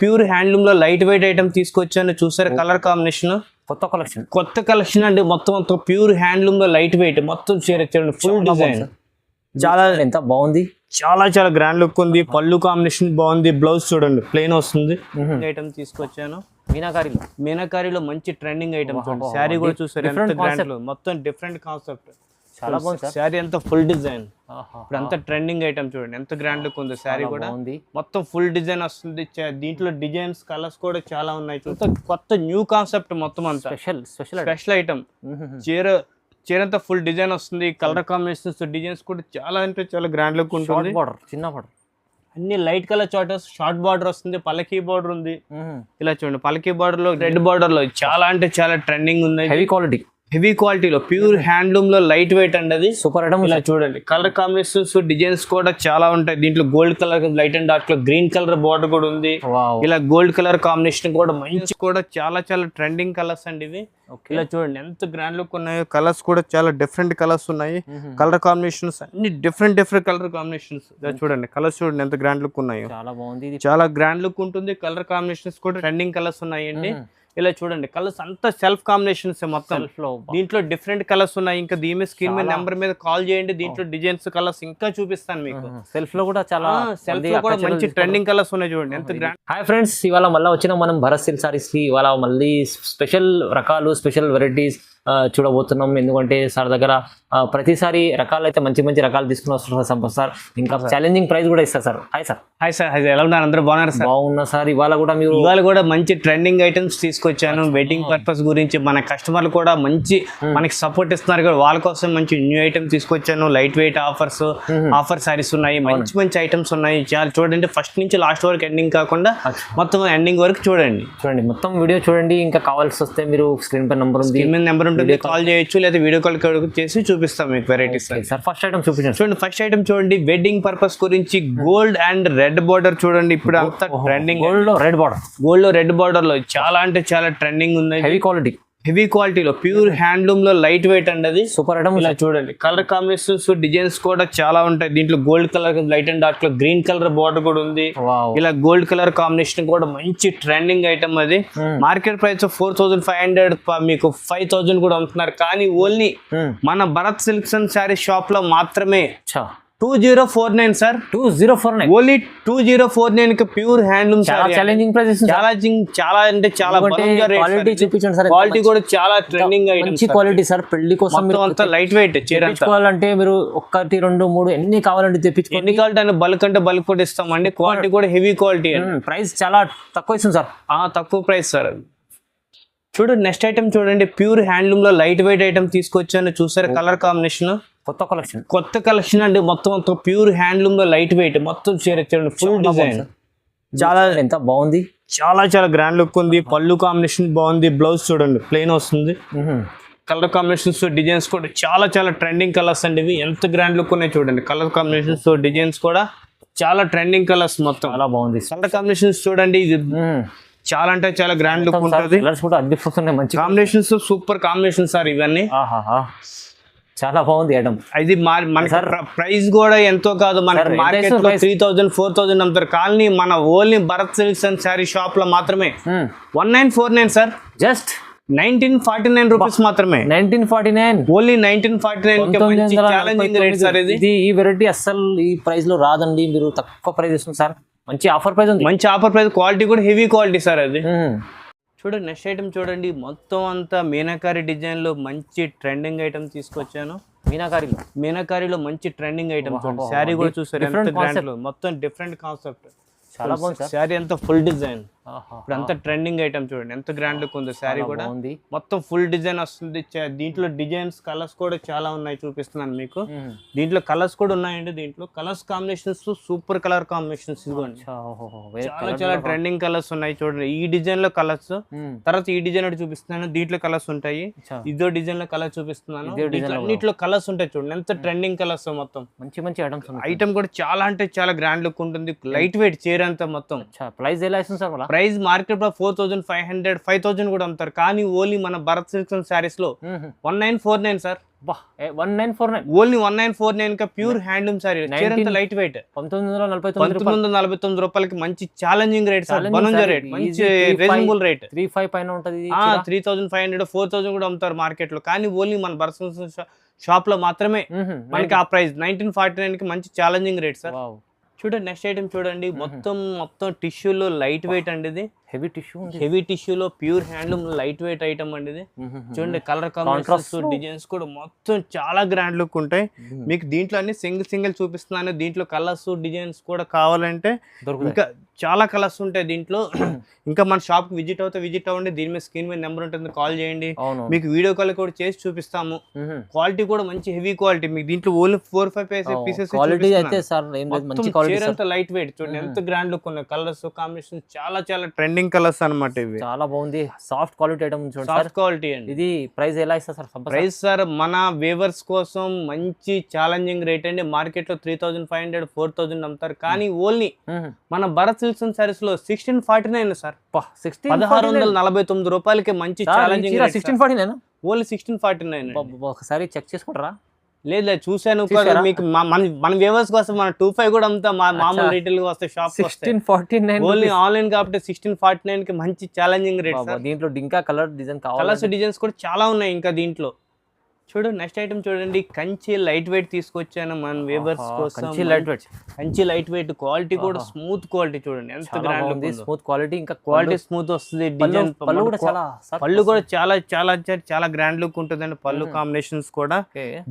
Pure handloom లో light weight item తీసుకొచ్చాను చూసారు. కలర్ కాంబినేషన్ కొత్త కలెక్షన్ అండి. మొత్తం ప్యూర్ హ్యాండ్లూమ్ లో లైట్ వెయిట్ మొత్తం చూడండి. ఫుల్ డిజైన్ చాలా ఎంత బాగుంది. చాలా గ్రాండ్ లుక్ ఉంది. పళ్ళు కాంబినేషన్ బాగుంది. బ్లౌజ్ చూడండి ప్లెయిన్ వస్తుంది. ఐటమ్ తీసుకొచ్చాను మీనాకారిలో మంచి ట్రెండింగ్ ఐటమ్ చూడండి. శారీ కూడా చూసారు ఎంత గ్రాండ్ లో, మొత్తం డిఫరెంట్ కాన్సెప్ట్. చాలా బాగుంది శారీ అంతా ఫుల్ డిజైన్. ఇప్పుడు అంతా ట్రెండింగ్ ఐటమ్ చూడండి ఎంత గ్రాండ్ లుక్ ఉంది. శారీ కూడా మొత్తం ఫుల్ డిజైన్ వస్తుంది. దీంట్లో డిజైన్స్ కలర్స్ కూడా చాలా ఉన్నాయి. కొత్త న్యూ కాన్సెప్ట్ మొత్తం అంతా స్పెషల్ ఐటమ్. చీర అంతా ఫుల్ డిజైన్ వస్తుంది. కలర్ కాంబినేషన్స్ డిజైన్స్ కూడా చాలా అంటే చాలా గ్రాండ్ లుక్ ఉంటుంది. చిన్న బార్డర్ అన్ని light colour charters, short border వస్తుంది, పలకీ బార్డర్ ఉంది. ఇలా చూడండి పలకీ బార్డర్ లో రెడ్ బార్డర్ లో చాలా అంటే చాలా ట్రెండింగ్ ఉంది. హెవీ క్వాలిటీలో ప్యూర్ హ్యాండ్లూమ్ లో లైట్ వెయిట్ అండి. అది సూపర్ ఐటమ్. ఇలా చూడండి కలర్ కాంబినేషన్స్ డిజైన్స్ కూడా చాలా ఉంటాయి. దీంట్లో gold colour light and dark లో గ్రీన్ కలర్ బార్డర్ కూడా ఉంది. ఇలా గోల్డ్ కలర్ కాంబినేషన్ కూడా మంచి కూడా చాలా ట్రెండింగ్ కలర్స్ అండి ఇవి. ఇలా చూడండి ఎంత గ్రాండ్ లుక్ ఉన్నాయో. కలర్స్ కూడా చాలా డిఫరెంట్ కలర్స్ ఉన్నాయి. కలర్ కాంబినేషన్స్ అన్ని డిఫరెంట్ కలర్ కాంబినేషన్స్. ఇలా చూడండి కలర్స్ చూడండి ఎంత గ్రాండ్ లుక్ ఉన్నాయో. చాలా బాగుంది. చాలా గ్రాండ్ లుక్ ఉంటుంది. కలర్ కాంబినేషన్స్ కూడా ట్రెండింగ్ కలర్స్ ఉన్నాయండి. ఇలా చూడండి కలర్స్ అంతా సెల్ఫ్ కాంబినేషన్స్ మొత్తం. దీంట్లో డిఫరెంట్ కలర్స్ ఉన్నాయి. ఇంకా దీని మీద స్క్రీన్ మీద నెంబర్ మీద కాల్ చేయండి. దీంట్లో డిజైన్స్ కలర్స్ ఇంకా చూపిస్తాను మీకు. సెల్ఫ్ లో కూడా చాలా సెల్ఫ్ లో కూడా మంచి ట్రెండింగ్ కలర్స్ ఉన్నాయి చూడండి ఎంత గ్రాండ్. హాయ్ ఫ్రెండ్స్, ఇవాళ మళ్ళీ వచ్చిన మనం భరత్ సిల్క్ సారీస్ కి ఇవాళ మళ్ళీ స్పెషల్ రకాలు, స్పెషల్ వెరైటీస్ చూడబోతున్నాం. ఎందుకంటే సార్ దగ్గర ప్రతిసారి రకాలు అయితే మంచి రకాలు తీసుకుని వస్తున్నారు సంపత్ సార్. ఇంకా ఛాలెంజింగ్ ప్రైస్ కూడా ఇస్తారు సార్. Hi sir. ఎలా ఉన్నారు? అందరూ బాగున్నారు సార్? బాగున్నా సార్. ఇవాళ కూడా మంచి ట్రెండింగ్ ఐటమ్స్ తీసుకొచ్చాను. వెడ్డింగ్ పర్పస్ గురించి మన కస్టమర్లు కూడా మంచి మనకి సపోర్ట్ ఇస్తున్నారు కదా, వాళ్ళ కోసం మంచి న్యూ ఐటమ్ తీసుకొచ్చాను. లైట్ వెయిట్ ఆఫర్ సారీస్ ఉన్నాయి. మంచి ఐటమ్స్ ఉన్నాయి. చాలా చూడండి ఫస్ట్ నుంచి లాస్ట్ వరకు ఎండింగ్ కాకుండా మొత్తం ఎండింగ్ వరకు చూడండి. మొత్తం వీడియో చూడండి. ఇంకా కావాల్సి వస్తే మీరు స్క్రీన్ పై నెంబర్ ఉంది, కాల్ చేయొచ్చు, లేదా వీడియో కాల్ చేసి చూపిస్తాం మీకు వెరైటీస్. ఫస్ట్ ఐటమ్ చూపించండి. చూడండి ఫస్ట్ ఐటమ్ చూడండి. వెడ్డింగ్ పర్పస్ గురించి గోల్డ్ అండ్ రెడ్ బార్డర్ చూడండి. ఇప్పుడు అంతా ట్రెండింగ్. గోల్డ్ లో రెడ్ బార్డర్ లో చాలా అంటే చాలా ట్రెండింగ్ ఉంది. హెవీ క్వాలిటీలో ప్యూర్ హ్యాండ్లూమ్ లో లైట్ వెయిట్ అండి. అది సూపర్ ఐటమ్. ఇలా చూడండి కలర్ కాంబినేషన్స్ డిజైన్స్ కూడా చాలా ఉంటాయి. దీంట్లో gold colour light and dark లో గ్రీన్ కలర్ బార్డర్ కూడా ఉంది. ఇలా గోల్డ్ కలర్ కాంబినేషన్ కూడా మంచి ట్రెండింగ్ ఐటమ్. అది మార్కెట్ ప్రైస్ 4500, మీకు 5000 కూడా అమ్ముతున్నారు. కానీ ఓన్లీ మన Bharat silks and sari shop లో మాత్రమే 2049 సార్. 2049 ఓన్లీ 2049 కి pure handloom sorry. Challenging price. చాలా అంటే చాలా క్వాలిటీ చూపించండి సార్. క్వాలిటీ కూడా చాలా ట్రెండింగ్ ఐటమ్. మంచి క్వాలిటీ సార్. పెళ్లి కోసం అంతా లైట్ వెయిట్ తెప్పించుకోవాలంటే మీరు 1 2 3 ఎన్ని కావాలంటే తెప్పించుకోండి. ఎన్ని కావాలంటే బల్క్ అంటే బల్క్ కూడా ఇస్తామండి. క్వాలిటీ కూడా హెవీ క్వాలిటీ. ప్రైస్ చాలా తక్కువ ఇస్తుంది సార్. తక్కువ ప్రైస్ సార్. చూడండి నెక్స్ట్ ఐటమ్ చూడండి. ప్యూర్ హ్యాండ్లూమ్ లో లైట్ వెయిట్ ఐటమ్ తీసుకొచ్చాను చూసారు. కలర్ కాంబినేషన్ కొత్త కలెక్షన్ అండి. మొత్తం ప్యూర్ హ్యాండ్లూమ్ లో లైట్ వెయిట్ మొత్తం చూడండి ఫుల్ డిజైన్. చాలా ఎంత బాగుంది. చాలా గ్రాండ్ లుక్ ఉంది. పళ్ళు కాంబినేషన్ బాగుంది. బ్లౌజ్ చూడండి ప్లెయిన్ వస్తుంది. కలర్ కాంబినేషన్స్ డిజైన్స్ కూడా చాలా ట్రెండింగ్ కలర్స్ అండి. ఇవి ఎంత గ్రాండ్ లుక్ ఉన్నాయి చూడండి. కలర్ కాంబినేషన్స్ డిజైన్స్ కూడా చాలా ట్రెండింగ్ కలర్స్ మొత్తం. చాలా బాగుంది. కలర్ కాంబినేషన్స్ చూడండి. ఇది చాలా అంటే చాలా గ్రాండ్ లుక్ ఉంటుంది. మంచి కాంబినేషన్స్ సూపర్ కాంబినేషన్ సార్ ఇవన్నీ. చాలా బాగుంది ఐటమ్. ఇది మనకి ప్రైస్ కూడా ఎంతో కాదు. మనకి మార్కెట్ లో 3000 4000 అమ్ముతారు. కానీ మన only Bharat silks and sari shop లో మాత్రమే 1949 సార్. జస్ట్ 1949 రూపీస్ మాత్రమే. 1949 ఓన్లీ 1949 ఛాలెంజింగ్ రేట్ సార్. ఇది ఈ వెరైటీ అస్సలు ఈ ప్రైస్ లో రాదండి. మీరు తక్కువ ప్రైస్ ఇస్తుంది సార్. మంచి ఆఫర్ ప్రైస్ ఉంది. మంచి ఆఫర్ ప్రైస్. క్వాలిటీ కూడా హెవీ క్వాలిటీ సార్. అది చూడండి నెక్స్ట్ ఐటమ్ చూడండి. మొత్తం అంతా మీనాకారి డిజైన్ లో మంచి ట్రెండింగ్ ఐటమ్ తీసుకొచ్చాను. మీనాకారిలో మంచి ట్రెండింగ్ ఐటమ్ చూడండి. శారీ కూడా చూసారు ఎంత గ్రాండ్ లో, మొత్తం డిఫరెంట్ కాన్సెప్ట్. చాలా బాగుంది. శారీ అంతా ఫుల్ డిజైన్. ఇప్పుడు అంతా ట్రెండింగ్ ఐటమ్ చూడండి ఎంత గ్రాండ్ లుక్ ఉంది. శారీ కూడా మొత్తం ఫుల్ డిజైన్ వస్తుంది. దీంట్లో డిజైన్స్ కలర్స్ కూడా చాలా ఉన్నాయి. చూపిస్తున్నాను మీకు. దీంట్లో కలర్స్ కూడా ఉన్నాయండి. దీంట్లో colours combinations super colour combinations. ఇదిగోండి చాలా ట్రెండింగ్ కలర్స్ ఉన్నాయి చూడండి. ఈ డిజైన్ లో కలర్స్, తర్వాత ఈ డిజైన్ ఒకటి చూపిస్తున్నాను. దీంట్లో కలర్స్ ఉంటాయి. ఇదో డిజైన్ లో కలర్ చూపిస్తున్నాను. అన్నిట్లో కలర్స్ ఉంటాయి చూడండి ఎంత ట్రెండింగ్ కలర్స్. మొత్తం మంచి ఐటమ్స్. ఐటమ్ కూడా చాలా అంటే చాలా గ్రాండ్ లుక్ ఉంటుంది. లైట్ వెయిట్ చీర అంతా మొత్తం. ప్రైస్ ఎలా ఇస్తుంది సార్? ప్రైస్ మార్కెట్ లో 4500 5000 కూడా అమ్ముతారు. కానీ ఓన్లీ మన భరత్ సిల్క్స్ అండ్ శారీస్ లో 1949 సార్. 1949 ఓన్లీ 1949 కా ప్యూర్ హ్యాండ్లూమ్ సారీ. చీర అంతా లైట్ వెయిట్. 1949 రూపాయలకి మంచి ఛాలెంజింగ్ రేట్ సార్. బనంజా రేట్, మంచి రీజనబుల్ రేట్. 35 పైన ఉంటది. 3500 4000 కూడా అమ్ముతారు మార్కెట్ లో. కానీ ఓన్లీ మన బరసన్ షాప్ లో మాత్రమే మనకి ఆ ప్రైస్ 1949 కి మంచి ఛాలెంజింగ్ రేట్ సార్. చూడండి నెక్స్ట్ ఐటమ్ చూడండి. మొత్తం టిష్యూలో లైట్ వెయిట్ అండి. ఇది హెవీ టిష్యూలో pure handloom light weight item అండి. ఇది చూడండి కలర్ కాంబినేషన్స్ డిజైన్స్ కూడా మొత్తం చాలా గ్రాండ్ లుక్ ఉంటాయి. మీకు దీంట్లో అన్ని సింగిల్ చూపిస్తున్నాను. దీంట్లో కలర్స్ డిజైన్స్ కూడా కావాలంటే ఇంకా చాలా కలర్స్ ఉంటాయి దీంట్లో. ఇంకా మన షాప్ కి విజిట్ అవ్వండి. దీని మీద స్క్రీన్ మీద నెంబర్ ఉంటుంది, కాల్ చేయండి. మీకు వీడియో కాల్ కూడా చేసి చూపిస్తాము. క్వాలిటీ కూడా మంచి హెవీ క్వాలిటీ. మీకు దీంట్లో ఓన్లీ 4-5 పీసెస్ లైట్ వెయిట్. చూడండి ఎంత గ్రాండ్ లుక్ ఉన్నాయి. కలర్స్ కాంబినేషన్ చాలా ట్రెండింగ్ కలర్స్ అన్నమాట. ఇవి చాలా బాగుంది. సాఫ్ట్ క్వాలిటీ ఐటమ్ చూడండి. సాఫ్ట్ క్వాలిటీ అండి. ఇది ప్రైస్ ఎలా ఇస్తారు సార్? ప్రైస్ సార్ మన వేవర్స్ కోసం మంచి ఛాలెంజింగ్ రేట్ అండి. మార్కెట్ లో 3500 4000 అమ్ముతారు. కానీ ఓన్లీ మన భరత్ సిల్క్స్ అండ్ సారీస్ లో 1649 సార్. 1649 రూపాయలకి మంచి ఛాలెంజింగ్ రేట్. 1649 ఓన్లీ 1649. ఒకసారి చెక్ చేసుకుంటారా? లేదు చూసాను. మీకు మన వ్యూవర్స్ కోసం మన 25 కూడా అమ్ముతా. మామూలు రీటైల్ గా వస్తే షాప్ 1649 ఓన్లీ ఆన్లైన్ కాబట్టి 1649 కి మంచి ఛాలెంజింగ్ రేట్. దీంట్లో ఇంకా కలర్ డిజైన్ కావాలి. కలర్స్ డిజైన్స్ కూడా చాలా ఉన్నాయి ఇంకా దీంట్లో. చూడండి నెక్స్ట్ ఐటమ్ చూడండి. కంచి లైట్ వెయిట్ తీసుకొచ్చాను మన వేవర్స్ కోసం. కంచి లైట్ వెయిట్ క్వాలిటీ కూడా స్మూత్ క్వాలిటీ. చూడండి ఎంత గ్రాండ్ ఉంది. స్మూత్ క్వాలిటీ, ఇంకా క్వాలిటీ స్మూత్ వస్తుంది. డిజైన్ పళ్ళు కూడా చాలా గ్రాండ్ లుక్ ఉంటుందండి. పళ్ళు కాంబినేషన్స్ కూడా.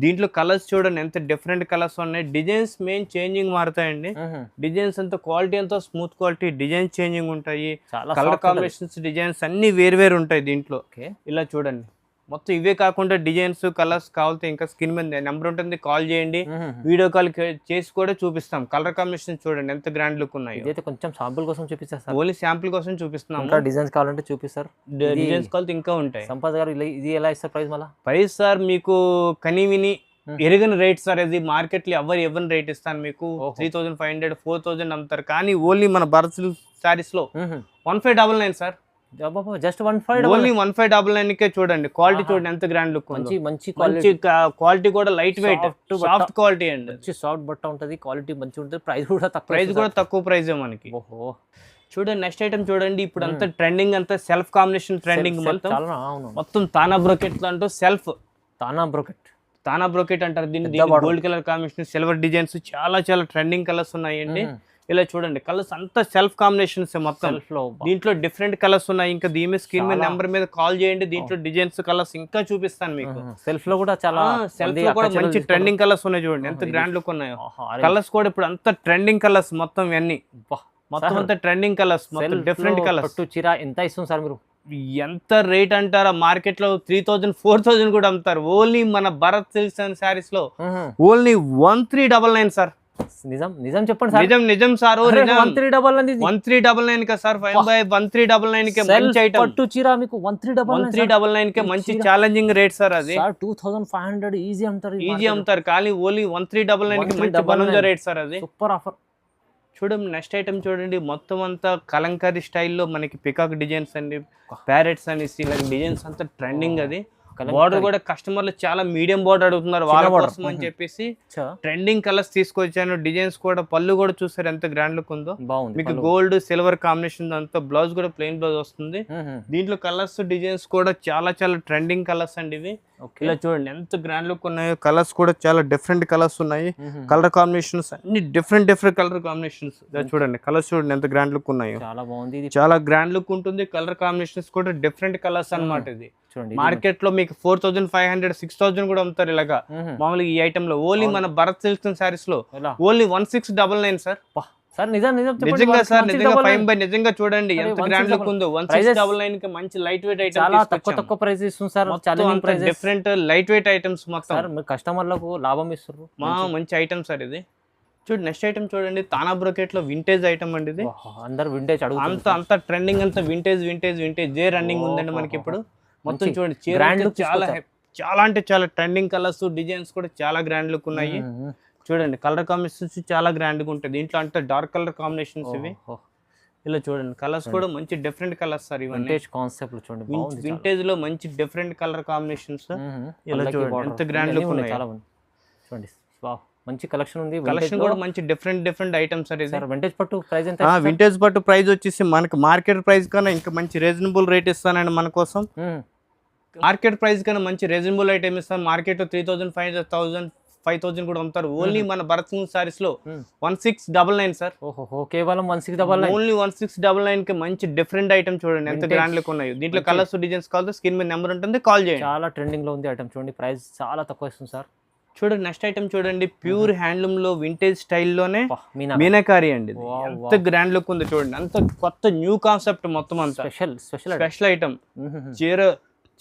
దీంట్లో కలర్స్ చూడండి ఎంత డిఫరెంట్ కలర్స్ ఉన్నాయి. డిజైన్స్ మెయిన్ చేంజింగ్ మారుతాయండి. డిజైన్స్ అంతా క్వాలిటీ అంతా స్మూత్ క్వాలిటీ, డిజైన్ చేంజింగ్ ఉంటాయి. కలర్ కాంబినేషన్స్ డిజైన్స్ అన్ని వేరు ఉంటాయి దీంట్లో. ఇలా చూడండి మొత్తం ఇవే కాకుండా డిజైన్స్ కలర్స్ కావాలంటే ఇంకా స్క్రీన్ మీద నెంబర్ ఉంటుంది, కాల్ చేయండి. వీడియో కాల్ చేసి కూడా చూపిస్తాం. కలర్ కాంబినేషన్ చూడండి ఎంత గ్రాండ్ లుక్ ఉన్నాయి. ఇదైతే కొంచెం శాంపుల్ కోసం చూపిస్తారు. ఓన్లీ శాంపుల్ కోసం చూపిస్తున్నాం. ఇంకా డిజైన్స్ కావాలంటే చూపిస్తారు. డిజైన్స్ కావాలంటే ఇంకా ఉంటాయి. సంపత్ గారు ఇది ఎలా ఇస్తారు ప్రైస్? మళ్ళీ ప్రైస్ సార్ మీకు కనీవిని ఎరగని రేట్ సార్. ఇది మార్కెట్ లో ఎవరిని రేట్ ఇస్తాను మీకు. 3500 4000 అమ్ముతారు. కానీ ఓన్లీ మన భరత్ సారీస్ లో 1599 సార్. జస్ట్ 15 ఓన్లీ 1599 కే. చూడండి క్వాలిటీ చూడండి ఎంత గ్రాండ్ లుక్. మంచి క్వాలిటీ కూడా లైట్ వెయిట్ సాఫ్ట్ క్వాలిటీ అండి. మంచి సాఫ్ట్ బట్ట ఉంటది. క్వాలిటీ మంచి ఉంటుంది. ప్రైస్ కూడా తక్కువ ప్రైస్ మనకి. చూడండి నెక్స్ట్ ఐటమ్ చూడండి. ఇప్పుడు అంతా ట్రెండింగ్ అంతా సెల్ఫ్ కాంబినేషన్ ట్రెండింగ్. మొత్తం తానా బ్రోకెట్ అంటూ సెల్ఫ్ తానా బ్రోకెట్ అంటారు దీన్ని. Gold colour combination, silver designs చాలా ట్రెండింగ్ కలర్స్ ఉన్నాయండి. ఇలా చూడండి కలర్స్ అంతా సెల్ఫ్ కాంబినేషన్స్ మొత్తం. దీంట్లో డిఫరెంట్ కలర్స్ ఉన్నాయి. ఇంకా దీని స్క్రీన్ మీద నెంబర్ మీద కాల్ చేయండి. దీంట్లో డిజైన్స్ కలర్స్ ఇంకా చూపిస్తాను మీకు. సెల్ఫ్ లో కూడా మంచి ట్రెండింగ్ కలర్స్ ఉన్నాయి. చూడండి ఎంత గ్రాండ్ లుక్ ఉన్నాయో. కలర్స్ కూడా ఇప్పుడు అంతా ట్రెండింగ్ కలర్స్ మొత్తం. ఇవన్నీ మొత్తం అంతా ట్రెండింగ్ కలర్స్, మొత్తం డిఫరెంట్ కలర్స్. చీర ఎంత ఇస్తుంది సార్ మీరు? ఎంత రేట్ అంటారా? మార్కెట్ లో 3000 4000 కూడా అమ్ముతారు. ఓన్లీ మన భరత్ సిల్క్స్ అండ్ సారీస్ లో ఓన్లీ 1399 సార్. నిజం చెప్పండి సార్. నిజం సార్. 1399 కా సార్. 1399 కే మంచి ఐటమ్. పట్టు చీర మీకు 1399 కే మంచి ఛాలెంజింగ్ రేట్ సార్. అది 2500 ఈజీ అమ్ముతారు. కానీ ఓన్లీ 1399 కి మంచి బనంజా రేట్ సార్. అది సూపర్ ఆఫర్. చూడండి నెక్స్ట్ ఐటమ్ చూడండి. మొత్తం అంతా కలంకారీ స్టైల్లో మనకి పికాక్ డిజైన్స్ అండి, ప్యారెట్స్ అని ఇలాంటి డిజైన్స్ అంతా ట్రెండింగ్. అది బార్డర్ కూడా కస్టమర్లు చాలా మీడియం బార్డర్ అడుగుతున్నారు వాళ్ళ కోసం అని చెప్పేసి ట్రెండింగ్ కలర్స్ తీసుకొచ్చాను. డిజైన్స్ కూడా పళ్ళు కూడా చూసారు ఎంత గ్రాండ్ లుక్ ఉందో. మీకు గోల్డ్ సిల్వర్ కాంబినేషన్ అంతా. బ్లౌజ్ కూడా ప్లెయిన్ బ్లౌజ్ వస్తుంది. దీంట్లో కలర్స్ డిజైన్స్ కూడా చాలా ట్రెండింగ్ కలర్స్ అండి ఇవి. ఇలా చూడండి ఎంత గ్రాండ్ లుక్ ఉన్నాయో. కలర్స్ కూడా చాలా డిఫరెంట్ కలర్స్ ఉన్నాయి. కలర్ కాంబినేషన్స్ అన్ని డిఫరెంట్ కలర్ కాంబినేషన్స్. చూడండి కలర్స్ చూడండి ఎంత గ్రాండ్ లుక్ ఉన్నాయో. చాలా బాగుంది. చాలా గ్రాండ్ లుక్ ఉంటుంది. కలర్ కాంబినేషన్స్ కూడా డిఫరెంట్ కలర్స్ అన్నమాట. ఇది మార్కెట్ లో మీకు 4500 6000 కూడా అమ్ముతారు ఇలాగా మామూలుగా ఈ ఐటమ్ లో. ఓన్లీ మన భరత్ సిల్క్స్ సారీస్ లో ఓన్లీ 1699 సార్. సార్ నిజంగా సార్. నిజంగా చూడండి ఎంత గ్రాండ్ లుక్ ఉందో. 1699 కి మంచి లైట్ వెయిట్ ఐటమ్. చాలా తక్కువ ప్రైస్ ఇస్తుంది sir. Different light weight items మొత్తం. కస్టమర్లకు లాభం ఇస్తారు. మంచి ఐటమ్ సార్ ఇది. చూడండి నెక్స్ట్ ఐటమ్ చూడండి. తానా బ్రోకెట్ లో వింటేజ్ ఐటమ్ అండి ఇది. అందరు వింటేజ్ అంత ట్రెండింగ్ అంతా వింటేజ్ జే రన్నింగ్ ఉందండి మనకి ఇప్పుడు. మొత్తం చూడండి చాలా ట్రెండింగ్ కలర్స్ డిజైన్స్ కూడా చాలా గ్రాండ్ లుక్ ఉన్నాయి. చూడండి కలర్ కాంబినేషన్స్ చాలా గ్రాండ్ గా ఉంటాయి. దీంట్లో అంటే డార్క్ కలర్ కాంబినేషన్స్ ఇవి. ఇలా చూడండి కలర్స్ కూడా మంచి డిఫరెంట్ కలర్స్ సార్ ఇవన్నీ వింటేజ్ కాన్సెప్ట్ చూడండి బాగుంది చాలా. వింటేజ్ లో మంచి డిఫరెంట్ కలర్ కాంబినేషన్స్ ఇలా పల్లకి చూడండి border. ఎంత గ్రాండ్ అన్నీ లుక్ ఉన్నాయి, ఉన్నాయి చాలా బాగుంది చూడండి. వావ్, మంచి కలెక్షన్ ఉంది. కలెక్షన్ కూడా మంచి డిఫరెంట్ ఐటమ్స్ సార్ ఇది సార్ వింటేజ్ పట్టు ప్రైస్ ఎంత? వింటేజ్ పట్టు ప్రైస్ వచ్చేసి మనకి మార్కెట్ ప్రైస్ కన్నా ఇంకా మంచి రీజనబుల్ రేట్ ఇస్తానండి మన కోసం. మార్కెట్ ప్రైస్ కన్నా మంచి రీజనబుల్ ఐటమ్ ఇస్తాను. మార్కెట్ 3,500 5,000 కూడా అమ్ముతారు. ఓన్లీ మన భరత్ సింగ్ సారీస్ లో 1699 సార్. ఓహో, కేవలం 1699. ఓన్లీ 1699 కి మంచి డిఫరెంట్ ఐటమ్ చూడండి ఎంత గ్రాండ్ లుక్ ఉన్నాయి. దీంట్లో కలర్స్ డిజైన్స్ కావాలి స్క్రీన్ మీద నెంబర్ ఉంటుంది, కాల్ చేయండి. చాలా ట్రెండింగ్ లో ఉంది ఐటమ్ చూడండి, ప్రైస్ చాలా తక్కువ ఇస్తుంది సార్. చూడండి నెక్స్ట్ ఐటమ్ చూడండి, ప్యూర్ హ్యాండ్లూమ్ లో వింటేజ్ స్టైల్లోనే మీనా మీనాకారి అండి. ఎంత గ్రాండ్ లుక్ ఉంది చూడండి, అంత కొత్త న్యూ కాన్సెప్ట్ మొత్తం అంతా స్పెషల్ ఐటమ్.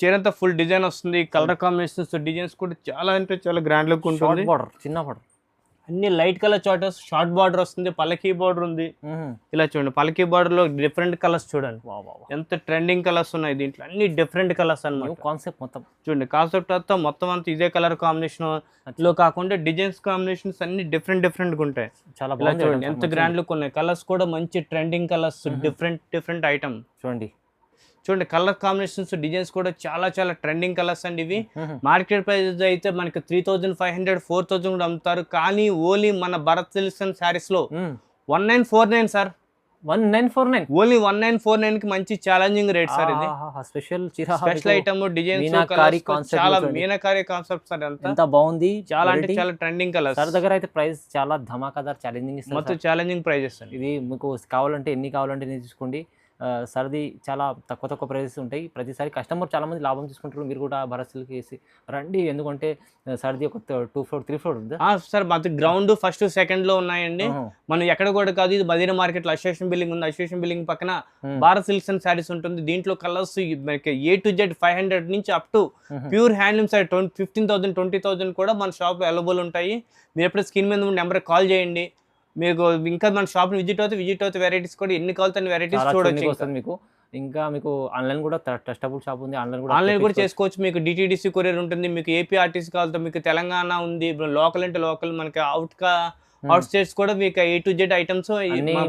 చీరంతా ఫుల్ డిజైన్ వస్తుంది, కలర్ కాంబినేషన్స్ డిజైన్స్ కూడా చాలా అంటే చాలా గ్రాండ్ లుక్ ఉంటుంది. చిన్న బార్డర్ అన్ని light colour charters, short border వస్తుంది, పలకీ బార్డర్ ఉంది. ఇలా చూడండి పలకీ బార్డర్ లో డిఫరెంట్ కలర్స్ చూడండి ఎంత ట్రెండింగ్ కలర్స్ ఉన్నాయి దీంట్లో, అన్ని డిఫరెంట్ కలర్స్ అన్నమాట. కాన్సెప్ట్ మొత్తం చూడండి కాన్సెప్ట్ అంతా మొత్తం ఇదే కలర్ కాంబినేషన్ లో కాకుండా డిజైన్స్ కాంబినేషన్స్ అన్ని డిఫరెంట్ గా ఉంటాయి. చాలా ఇలా చూడండి ఎంత గ్రాండ్ లుక్ ఉన్నాయి. కలర్స్ కూడా మంచి ట్రెండింగ్ కలర్స్, డిఫరెంట్ ఐటమ్ చూడండి. కలర్ కాంబినేషన్స్ డిజైన్స్ కూడా చాలా ట్రెండింగ్ కలర్స్ అండి ఇవి. మార్కెట్ ప్రైస్ అయితే మనకి 3,500 4,000 కూడా అమ్ముతారు, కానీ ఓన్లీ మన భరత్ సిల్క్స్ శారీస్ లో 1949 సార్. 1949 ఓన్లీ 1949 కి మంచి ఛాలెంజింగ్ రేట్ సార్ ఇది. స్పెషల్ ఐటమ్ డిజైన్స్ చాలా మీనాకారి కాన్సెప్ట్ సార్. ఎంత బాగుంది, చాలా అంటే చాలా ట్రెండింగ్ కలర్. సార్ దగ్గర అయితే ప్రైస్ చాలా ధమాకాదార్ ఛాలెంజింగ్ మొత్తం ఛాలెంజింగ్ ప్రైజెస్ అండి. ఇది మీకు కావాలంటే ఎన్ని కావాలంటే నేను తీసుకోండి. సర్ది చాలా తక్కువ ప్రైజెస్ ఉంటాయి. ప్రతిసారి కస్టమర్ చాలా మంది లాభం తీసుకుంటారు. మీరు కూడా భరత్ సిల్క్ వేసి రండి, ఎందుకంటే సర్ది ఒక 2 ఫ్లోర్ 3 ఫ్లోర్ ఉంది సార్. మాకు గ్రౌండ్ ఫస్ట్ సెకండ్ లో ఉన్నాయండి. మనం ఎక్కడ కూడా కాదు, ఇది మదీనా మార్కెట్ లో అసోసియేషన్ బిల్డింగ్ ఉంది. అసోసియేషన్ బిల్డింగ్ పక్కన భారత్ సిల్క్స్ అండ్ శారీస్ ఉంటుంది. దీంట్లో కలర్స్ A to Z 500 నుంచి up to pure handloom sorry 15,000 20,000 కూడా మన షాప్ అవైలబుల్ ఉంటాయి. మీరు ఎప్పుడు స్క్రీన్ మీద నెంబర్ కాల్ చేయండి. మీకు ఇంకా మన షాప్ విజిట్ అవుతే వెరైటీస్ కూడా ఎన్ని కావాలితే వెరైటీస్ చూడొచ్చు. మీకు ఇంకా మీకు ఆన్లైన్ కూడా ట్రస్టబుల్ షాప్ ఉంది, ఆన్లైన్ కూడా చేసుకోవచ్చు. మీకు DTDC కొరియర్ ఉంటుంది, మీకు APRTC కావాలంటే మీకు తెలంగాణ ఉంది, లోకల్ అంటే లోకల్, మనకి అవుట్ స్టేట్స్ కూడా మీకు A to Z items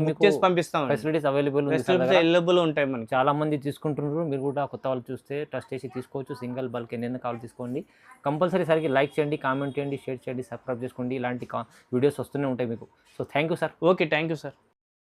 book చేసి పంపిస్తాం. ఫెసిలిటీస్ అవైలబుల్ ఉంటాయి మనకి. చాలా మంది తీసుకుంటున్నారు. మీరు కూడా కొత్త వాళ్ళు చూస్తే ట్రస్ట్ చేసి తీసుకోవచ్చు. సింగిల్ బల్క్ ఎన్ని కావాలి తీసుకోండి. కంపల్సరీ సరికి లైక్ చేయండి, కామెంట్ చేయండి, షేర్ చేయండి, సబ్స్క్రైబ్ చేసుకోండి. ఇలాంటి వీడియోస్ వస్తూనే ఉంటాయి మీకు. So thank you sir. Okay, thank you sir.